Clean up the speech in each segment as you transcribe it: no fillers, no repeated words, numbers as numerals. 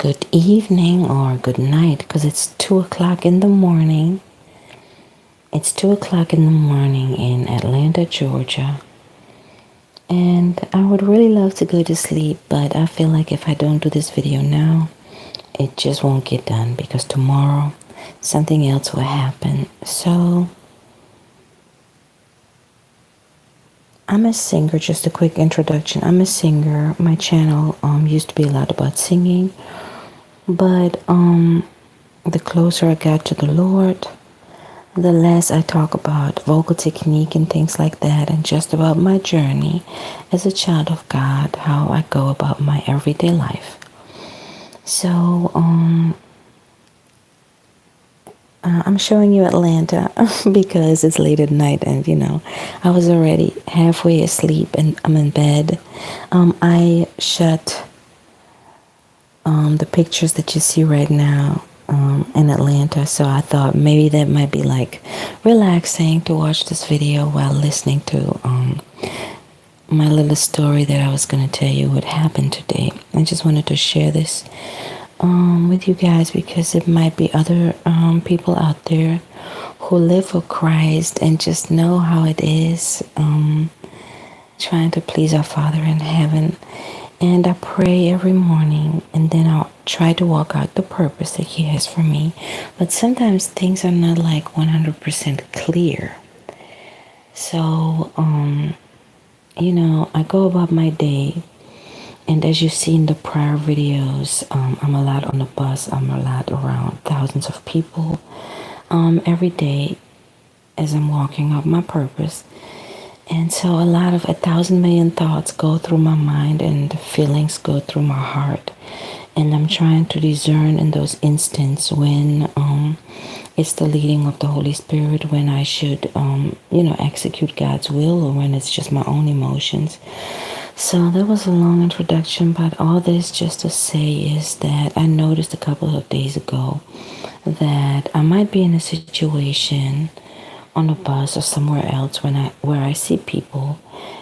good evening or good night because it's 2 o'clock in the morning. It's 2 o'clock in the morning in Atlanta, Georgia. And I would really love to go to sleep, but I feel like if I don't do this video now, it just won't get done because tomorrow something else will happen. So I'm a singer, just a quick introduction. I'm a singer. My channel used to be a lot about singing, but the closer I got to the Lord, the less I talk about vocal technique and things like that, and just about my journey as a child of God, how I go about my everyday life. So, I'm showing you Atlanta because it's late at night and I was already halfway asleep and I'm in bed. I shut the pictures that you see right now in Atlanta, so I thought maybe that might be like relaxing to watch this video while listening to my little story that I was going to tell you what happened today. I just wanted to share this with you guys because it might be other people out there who live for Christ and just know how it is trying to please our Father in heaven. And I pray every morning and then I'll try to walk out the purpose that He has for me. But sometimes things are not like 100% clear. So, I go about my day. And as you've seen the prior videos, I'm a lot on the bus. I'm a lot around thousands of people every day as I'm walking up my purpose. And so a 1,000,000,000 thoughts go through my mind and feelings go through my heart. And I'm trying to discern in those instances when it's the leading of the Holy Spirit, when I should, execute God's will, or when it's just my own emotions. So that was a long introduction, but all this just to say is that I noticed a couple of days ago that I might be in a situation on a bus or somewhere else where I see people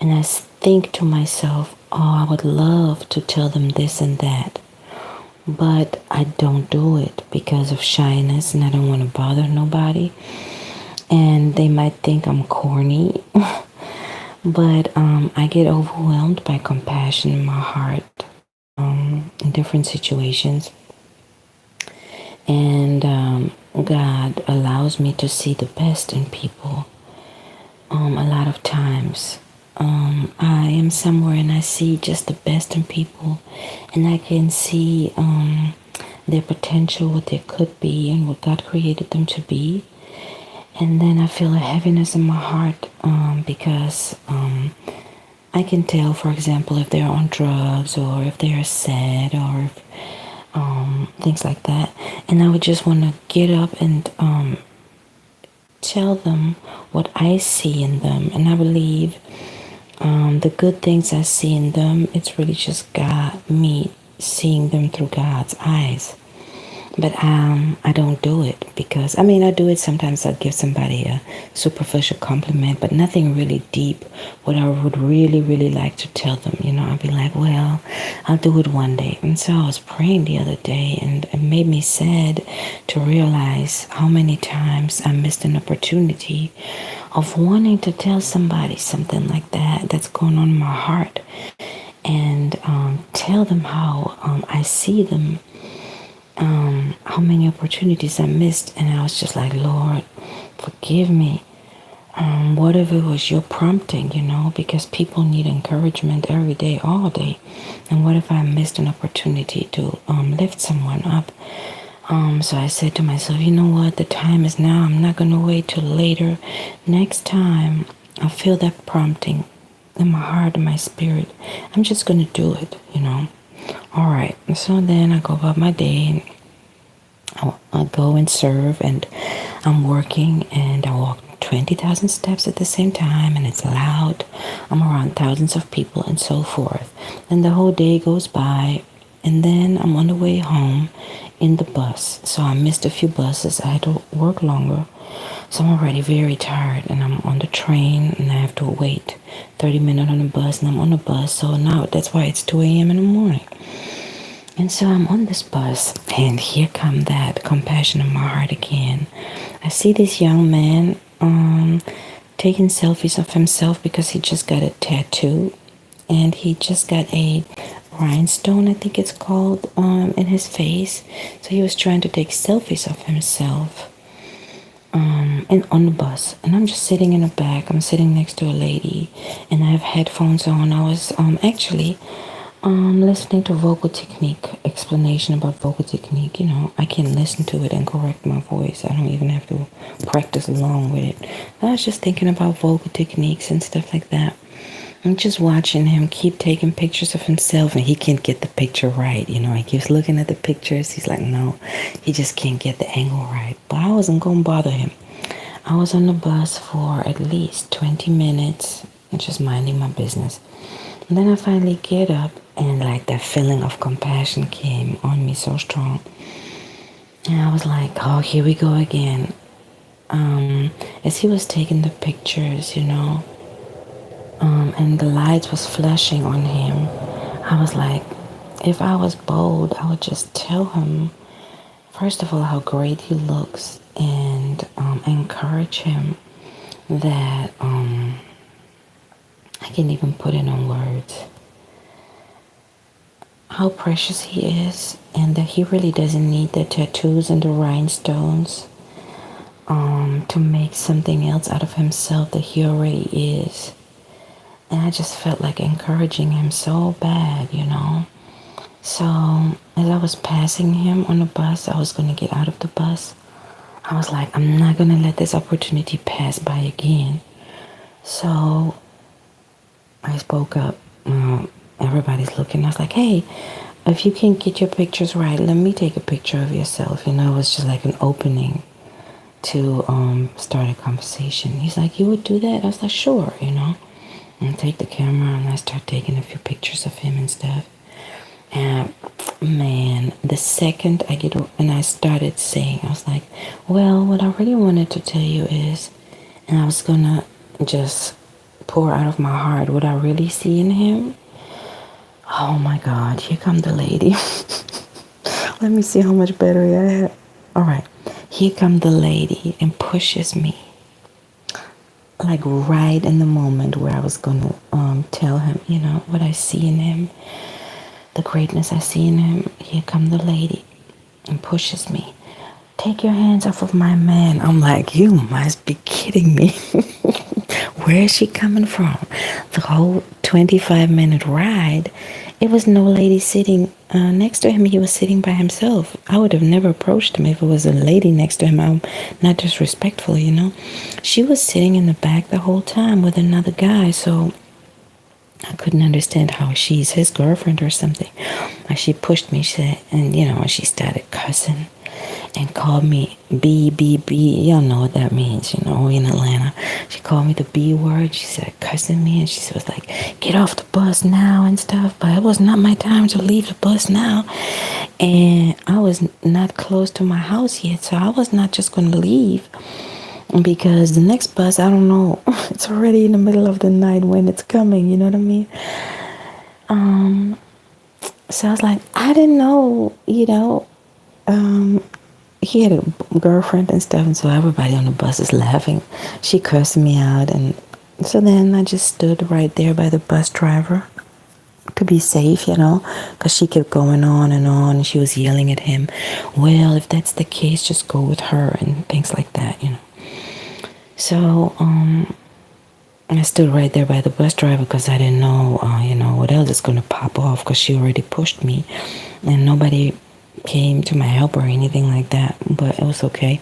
and I think to myself, oh, I would love to tell them this and that, but I don't do it because of shyness and I don't want to bother nobody, and they might think I'm corny. But I get overwhelmed by compassion in my heart in different situations. And God allows me to see the best in people a lot of times. I am somewhere and I see just the best in people. And I can see their potential, what they could be, and what God created them to be. And then I feel a heaviness in my heart because I can tell, for example, if they're on drugs or if they're sad or if, things like that. And I would just want to get up and tell them what I see in them. And I believe the good things I see in them, it's really just God, me seeing them through God's eyes. But I don't do it because, I do it sometimes. I'll give somebody a superficial compliment, but nothing really deep, what I would really, really like to tell them. I'll be like, well, I'll do it one day. And so I was praying the other day, and it made me sad to realize how many times I missed an opportunity of wanting to tell somebody something like that that's going on in my heart, and tell them how I see them. How many opportunities I missed, and I was just like, Lord, forgive me. Whatever it was your prompting, because people need encouragement every day, all day. And what if I missed an opportunity to lift someone up? So I said to myself, you know what? The time is now. I'm not going to wait till later. Next time I feel that prompting in my heart and my spirit, I'm just going to do it, All right. So then I go about my day and I go and serve, and I'm working, and I walk 20,000 steps at the same time, and it's loud. I'm around thousands of people and so forth. And the whole day goes by, and then I'm on the way home in the bus. So I missed a few buses. I had to work longer. So I'm already very tired, and I'm on the train, and I have to wait 30 minutes on the bus, and I'm on the bus. So now that's why it's 2 a.m. in the morning. And so I'm on this bus, and here come that compassion in my heart again. I see this young man taking selfies of himself because he just got a tattoo, and he just got a rhinestone, I think it's called, in his face. So he was trying to take selfies of himself, and on the bus. And I'm just sitting in the back. I'm sitting next to a lady, and I have headphones on. I was actually listening to vocal technique, explanation about vocal technique. I can listen to it and correct my voice. I don't even have to practice along with it. I was just thinking about vocal techniques and stuff like that. I'm just watching him keep taking pictures of himself, and he can't get the picture right. He keeps looking at the pictures. He's like, no, he just can't get the angle right. But I wasn't going to bother him. I was on the bus for at least 20 minutes, just minding my business. And then I finally get up, and like that feeling of compassion came on me so strong. And I was like, oh, here we go again. As he was taking the pictures, and the lights was flashing on him, I was like, if I was bold, I would just tell him, first of all, how great he looks, and encourage him that I can't even put it on words, how precious he is, and that he really doesn't need the tattoos and the rhinestones to make something else out of himself that he already is. And I just felt like encouraging him so bad. So as I was passing him on the bus, I was going to get out of the bus. I was like, I'm not going to let this opportunity pass by again. So I spoke up. Everybody's looking. I was like, hey, if you can't get your pictures right, let me take a picture of yourself. It was just like an opening to start a conversation. He's like, you would do that? I was like, sure, and take the camera, and I start taking a few pictures of him and stuff. And man, the second I started saying, I was like, well, what I really wanted to tell you is, and I was gonna just pour out of my heart what I really see in him. Oh my God, here come the lady. Let me see how much battery I have. All right, here come the lady and pushes me. Like right in the moment where I was gonna tell him, what I see in him, the greatness I see in him. Here come the lady and pushes me. Take your hands off of my man. I'm like, you must be kidding me. Where is she coming from? The whole 25-minute ride, it was no lady sitting next to him. He was sitting by himself. I would have never approached him if it was a lady next to him. I'm not disrespectful, She was sitting in the back the whole time with another guy, so I couldn't understand how she's his girlfriend or something. She pushed me, she said, and she started cussing and called me B, B, B. Y'all know what that means, in Atlanta. She called me the B word. She said, cussing me, and she was like, get off the bus now and stuff. But it was not my time to leave the bus now. And I was not close to my house yet, so I was not just going to leave. Because the next bus, I don't know, it's already in the middle of the night when it's coming, you know what I mean? So I was like, I didn't know, he had a girlfriend and stuff, and so everybody on the bus is laughing. She cursed me out, and so then I just stood right there by the bus driver to be safe, because she kept going on, and she was yelling at him, well, if that's the case, just go with her, and things like that, So, I stood right there by the bus driver because I didn't know, what else is going to pop off, because she already pushed me, and nobody came to my help or anything like that, but it was okay.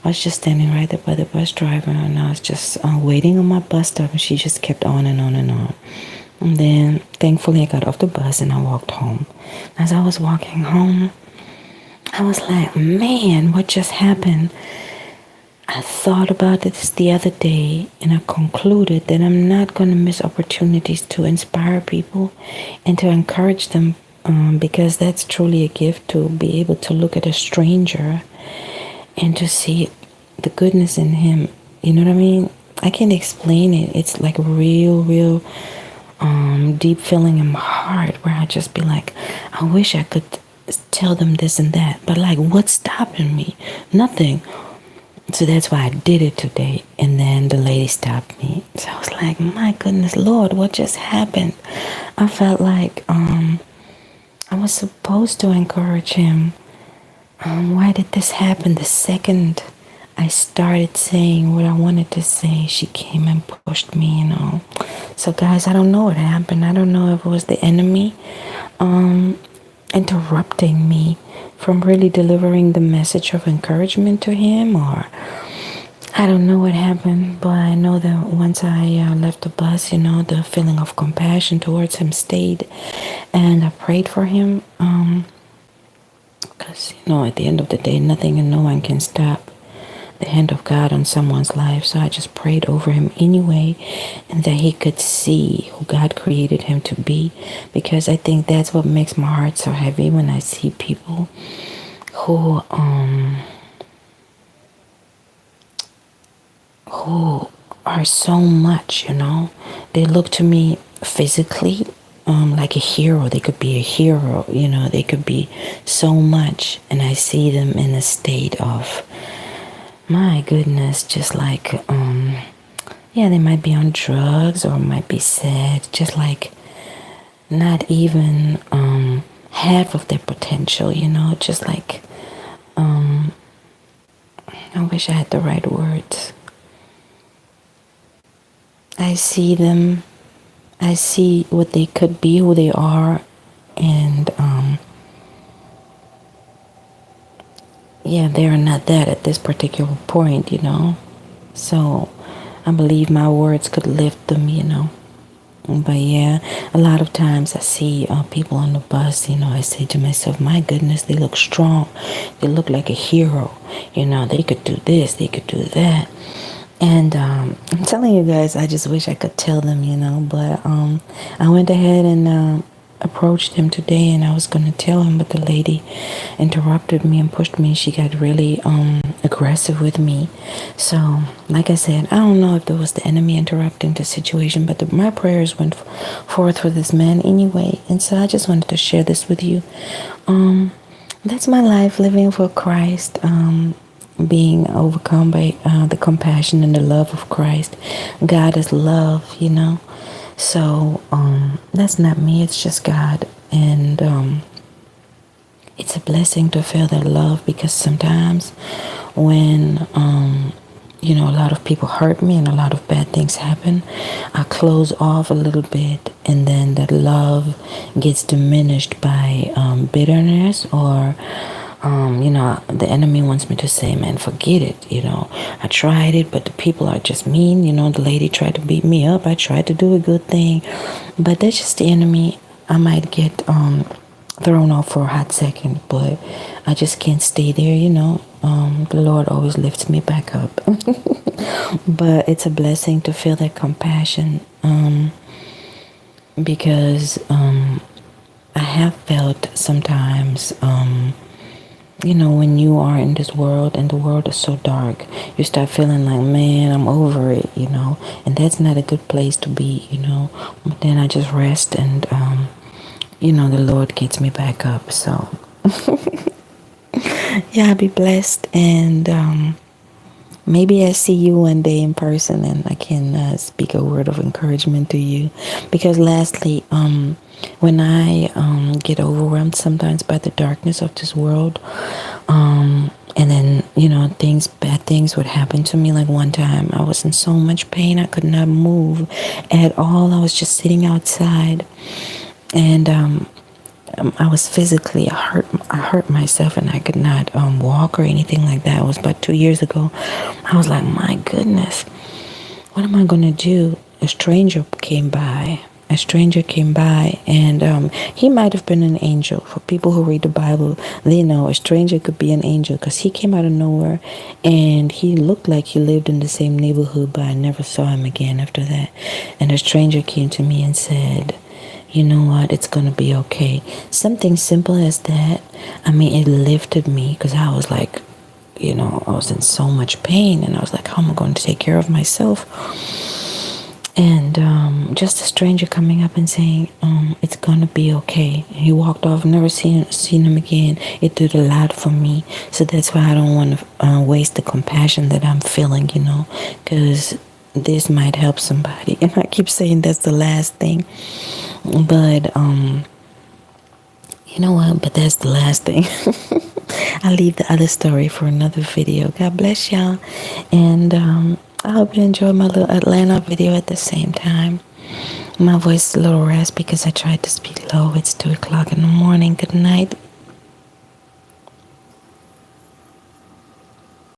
I was just standing right there by the bus driver, and I was just waiting on my bus stop, and she just kept on and on and on. And then, thankfully, I got off the bus and I walked home. As I was walking home, I was like, man, what just happened? I thought about this the other day, and I concluded that I'm not going to miss opportunities to inspire people and to encourage them, because that's truly a gift, to be able to look at a stranger and to see the goodness in him. You know what I mean? I can't explain it. It's like real deep feeling in my heart where I just be like, I wish I could tell them this and that. But like, what's stopping me? Nothing. So that's why I did it today. And then the lady stopped me. So I was like, my goodness, Lord, what just happened? I felt like I was supposed to encourage him. Why did this happen? The second I started saying what I wanted to say, she came and pushed me. So guys, I don't know what happened. I don't know if it was the enemy interrupting me from really delivering the message of encouragement to him, or I don't know what happened, but I know that once I left the bus, the feeling of compassion towards him stayed, and I prayed for him, because, at the end of the day, nothing and no one can stop the hand of God on someone's life. So I just prayed over him anyway, and that he could see who God created him to be, because I think that's what makes my heart so heavy when I see people who are so much, they look to me physically like a hero. They could be a hero, they could be so much, and I see them in a state of, my goodness, just like yeah, they might be on drugs or might be sad, just like not even half of their potential, just like I wish I had the right words. I see them, I see what they could be, who they are, and yeah, they're not that at this particular point, So I believe my words could lift them. But yeah, a lot of times I see people on the bus, I say to myself, my goodness, they look strong. They look like a hero. They could do this, they could do that. And I'm telling you guys, I just wish I could tell them, but I went ahead and approached him today, and I was going to tell him, but the lady interrupted me and pushed me. She got really aggressive with me. So like I said, I don't know if there was the enemy interrupting the situation, but my prayers went forth for this man anyway. And so I just wanted to share this with you. That's my life, living for Christ, being overcome by the compassion and the love of Christ. God is love, So that's not me, it's just God. And it's a blessing to feel that love, because sometimes when a lot of people hurt me and a lot of bad things happen, I close off a little bit, and then that love gets diminished by bitterness, or the enemy wants me to say, man, forget it. I tried it, but the people are just mean. The lady tried to beat me up. I tried to do a good thing, but that's just the enemy. I might get thrown off for a hot second, but I just can't stay there. The Lord always lifts me back up. But it's a blessing to feel that compassion, because I have felt sometimes, when you are in this world and the world is so dark, you start feeling like, man, I'm over it, and that's not a good place to be, But then I just rest, and, the Lord gets me back up. So, yeah, be blessed, and maybe I see you one day in person, and I can speak a word of encouragement to you. Because lastly, when I get overwhelmed sometimes by the darkness of this world, and then, bad things would happen to me. Like one time I was in so much pain, I could not move at all. I was just sitting outside, and I was physically I hurt myself, and I could not walk or anything like that. It was about 2 years ago. I was like, my goodness, what am I going to do? A stranger came by, and he might have been an angel. For people who read the Bible, they know a stranger could be an angel, because he came out of nowhere, and he looked like he lived in the same neighborhood, but I never saw him again after that. And a stranger came to me and said, you know what, it's going to be okay. Something simple as that. I mean, it lifted me, because I was like, I was in so much pain, and I was like, how am I going to take care of myself? And just a stranger coming up and saying, it's gonna be okay. He walked off, never seen him again. It did a lot for me. So that's why I don't want to waste the compassion that I'm feeling, because this might help somebody. And I keep saying that's the last thing. But you know what? But that's the last thing. I'll leave the other story for another video. God bless y'all. And I hope you enjoyed my little Atlanta video at the same time. My voice is a little raspy because I tried to speak low. It's 2 o'clock in the morning. Good night.